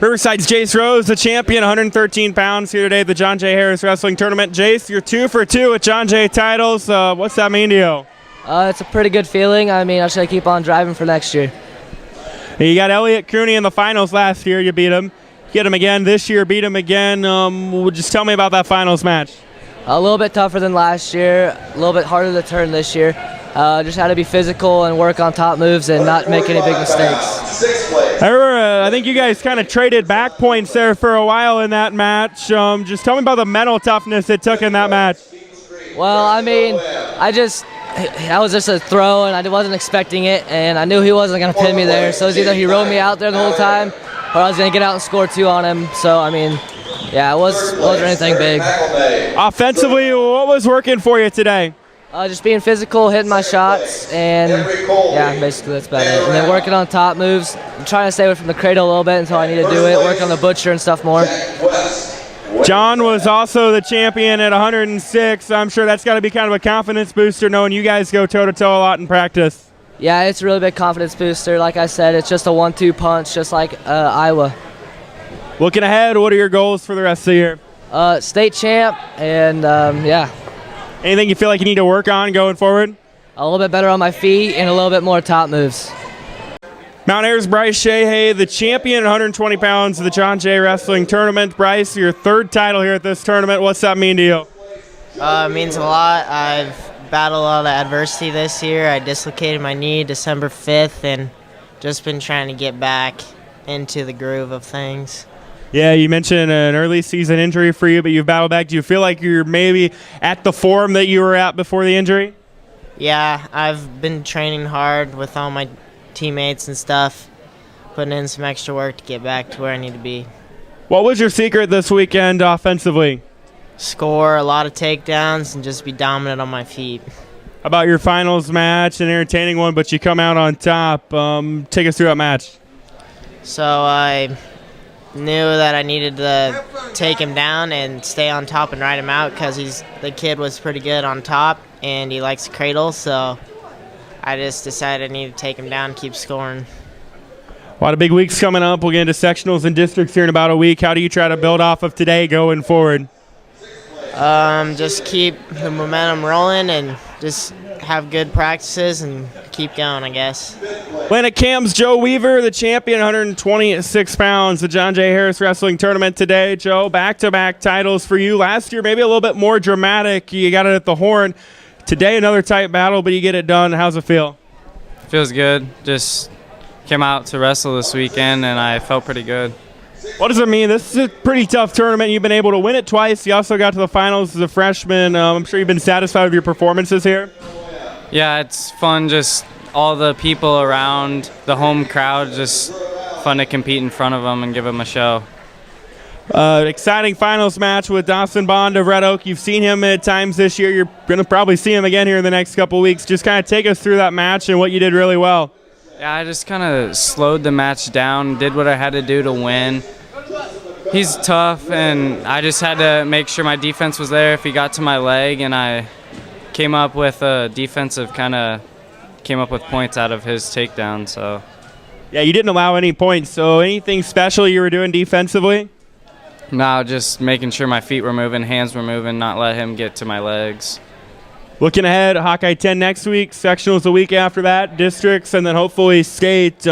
Riverside's Jace Rose, the champion, 113 pounds here today at the John J. Harris Wrestling Tournament. Jace, you're 2 for 2 with John J. titles. What's that mean to you? It's a pretty good feeling. I mean, I should keep on driving for next year. You got Elliot Cooney in the finals last year. You beat him. Get him again this year. Beat him again. Just tell me about that finals match. A little bit tougher than last year. A little bit harder to turn this year. Just had to be physical and work on top moves and not make any big mistakes. I think you guys kind of traded back points there for a while in that match. Just tell me about the mental toughness it took in that match. Well, I mean, that was just a throw, and I wasn't expecting it, and I knew he wasn't going to pin me there. So it was either he rode me out there the whole time, or I was going to get out and score 2 on him. So, I mean, yeah, it wasn't anything big. Offensively, what was working for you today? Just being physical, hitting my shots, and yeah, basically that's about it. And then working on top moves. I'm trying to stay away from the cradle a little bit until I need to do it. Work on the butcher and stuff more. John was also the champion at 106. I'm sure that's got to be kind of a confidence booster knowing you guys go toe-to-toe a lot in practice. Yeah, it's a really big confidence booster. Like I said, it's just a 1-2 punch, just like Iowa. Looking ahead, what are your goals for the rest of the year? State champ, and yeah. Anything you feel like you need to work on going forward? A little bit better on my feet and a little bit more top moves. Mount Air's Bryce Shahay, the champion at 120 pounds of the John J. Wrestling Tournament. Bryce, your 3rd title here at this tournament. What's that mean to you? It means a lot. I've battled a lot of adversity this year. I dislocated my knee December 5th and just been trying to get back into the groove of things. Yeah, you mentioned an early season injury for you, but you've battled back. Do you feel like you're maybe at the form that you were at before the injury? Yeah, I've been training hard with all my teammates and stuff, putting in some extra work to get back to where I need to be. What was your secret this weekend offensively? Score a lot of takedowns and just be dominant on my feet. How about your finals match, an entertaining one, but you come out on top. Take us through that match. So I knew that I needed to take him down and stay on top and ride him out because the kid was pretty good on top and he likes to cradle, so I just decided I needed to take him down and keep scoring. A lot of big weeks coming up. We'll get into sectionals and districts here in about a week. How do you try to build off of today going forward? Just keep the momentum rolling and just have good practices and keep going, I guess. Atlantic Cam's Joe Weaver, the champion, 126 pounds, the John J. Harris Wrestling Tournament today. Joe, back-to-back titles for you. Last year, maybe a little bit more dramatic. You got it at the horn. Today, another tight battle, but you get it done. How's it feel? Feels good. Just came out to wrestle this weekend, and I felt pretty good. What does it mean? This is a pretty tough tournament. You've been able to win it twice. You also got to the finals as a freshman. I'm sure you've been satisfied with your performances here. Yeah, it's fun. Just all the people around, the home crowd, just fun to compete in front of them and give them a show. Exciting finals match with Dawson Bond of Red Oak. You've seen him at times this year. You're going to probably see him again here in the next couple weeks. Just kind of take us through that match and what you did really well. Yeah, I just kind of slowed the match down, did what I had to do to win. He's tough, and I just had to make sure my defense was there if he got to my leg, and I came up with a defensive came up with points out of his takedown. So yeah, you didn't allow any points. So anything special you were doing defensively? No, just making sure my feet were moving, hands were moving, not let him get to my legs. Looking ahead, Hawkeye 10 next week, sectionals the week after that, districts, and then hopefully state.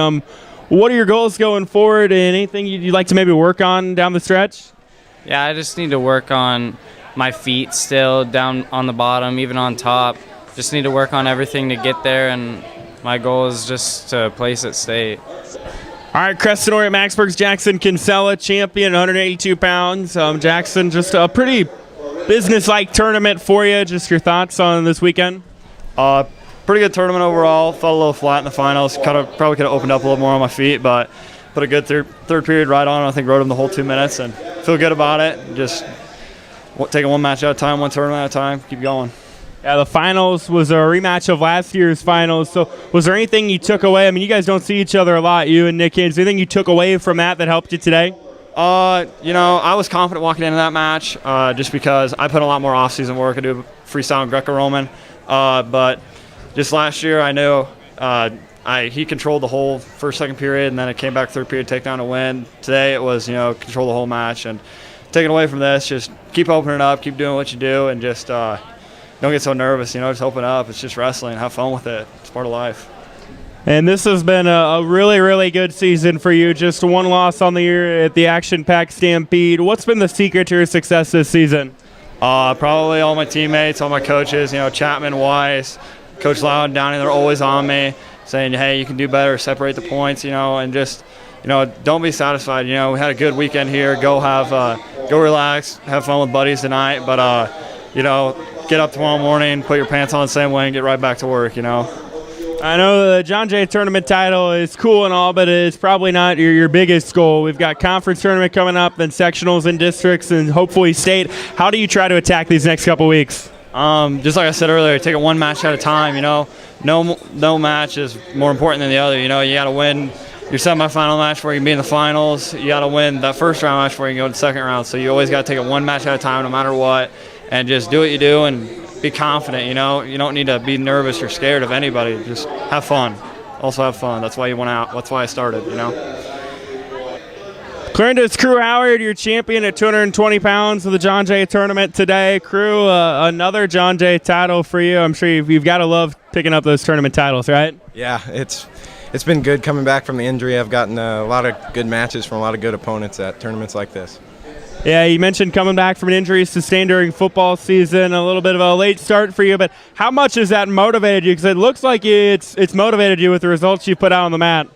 What are your goals going forward, and anything you'd like to maybe work on down the stretch? Yeah, I just need to work on my feet still, down on the bottom, even on top. Just need to work on everything to get there, and my goal is just to place at state. All right, Creston Orient Maxburg's Jackson Kinsella, champion, 182 pounds. Jackson, just a pretty business-like tournament for you. Just your thoughts on this weekend? Pretty good tournament overall. Fell a little flat in the finals. Probably could have opened up a little more on my feet, but put a good third period right on. I think rode him the whole 2 minutes and feel good about it. Just taking one match at a time, one tournament at a time, keep going. Yeah, the finals was a rematch of last year's finals. So was there anything you took away? I mean, you guys don't see each other a lot, you and Nick Haynes. Anything you took away from that helped you today? I was confident walking into that match just because I put a lot more off-season work. I do freestyle and Greco-Roman. But just last year, I knew I he controlled the whole first, second period, and then it came back third period, takedown to win. Today it was, control the whole match. And taking away from this, just keep opening up, keep doing what you do, and just don't get so nervous, just open up. It's just wrestling. Have fun with it. It's part of life. And this has been a really, really good season for you. Just one loss on the year at the Action Pack Stampede. What's been the secret to your success this season? Probably all my teammates, all my coaches, Chapman, Weiss, Coach Loud, Downey, they're always on me saying, hey, you can do better, separate the points, and just, don't be satisfied. We had a good weekend here. Go relax, have fun with buddies tonight, but, get up tomorrow morning, put your pants on the same way, and get right back to work, I know the John Jay tournament title is cool and all, but it's probably not your biggest goal. We've got conference tournament coming up, then sectionals and districts, and hopefully state. How do you try to attack these next couple weeks? Just like I said earlier, take it one match at a time. No match is more important than the other. You got to win your semifinal match where you can be in the finals. You got to win that first round match where you can go to the second round. So you always got to take it one match at a time, no matter what, and just do what you do and be confident. You don't need to be nervous or scared of anybody. Just have fun. Also have fun. That's why you went out. That's why I started. Clarinda's Crew Howard, your champion at 220 pounds of the John Jay tournament today. Crew, another John Jay title for you. I'm sure you've got to love picking up those tournament titles, right? Yeah, it's been good coming back from the injury. I've gotten a lot of good matches from a lot of good opponents at tournaments like this. Yeah, you mentioned coming back from an injury sustained during football season, a little bit of a late start for you, but how much has that motivated you? Because it looks like it's motivated you with the results you put out on the mat.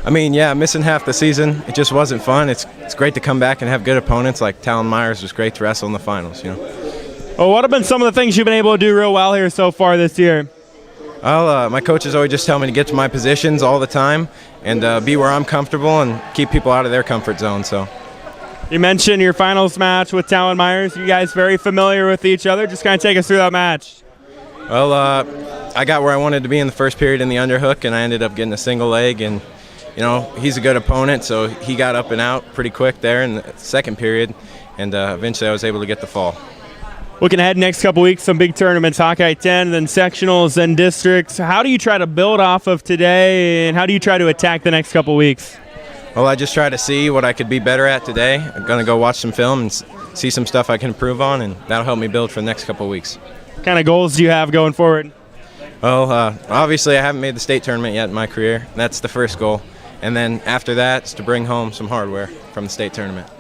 I mean, yeah, missing half the season, it just wasn't fun. It's great to come back and have good opponents. Like Talon Myers was great to wrestle in the finals, Well, what have been some of the things you've been able to do real well here so far this year? Well, my coaches always just tell me to get to my positions all the time and be where I'm comfortable and keep people out of their comfort zone. So. You mentioned your finals match with Talon Myers. You guys very familiar with each other? Just kind of take us through that match. Well, I got where I wanted to be in the first period in the underhook, and I ended up getting a single leg. And, he's a good opponent, so he got up and out pretty quick there in the second period, and eventually I was able to get the fall. Looking ahead next couple weeks, some big tournaments, Hawkeye 10, then sectionals and districts. How do you try to build off of today, and how do you try to attack the next couple weeks? Well, I just try to see what I could be better at today. I'm going to go watch some film and see some stuff I can improve on, and that'll help me build for the next couple of weeks. What kind of goals do you have going forward? Well, obviously I haven't made the state tournament yet in my career. That's the first goal. And then after that, it's to bring home some hardware from the state tournament.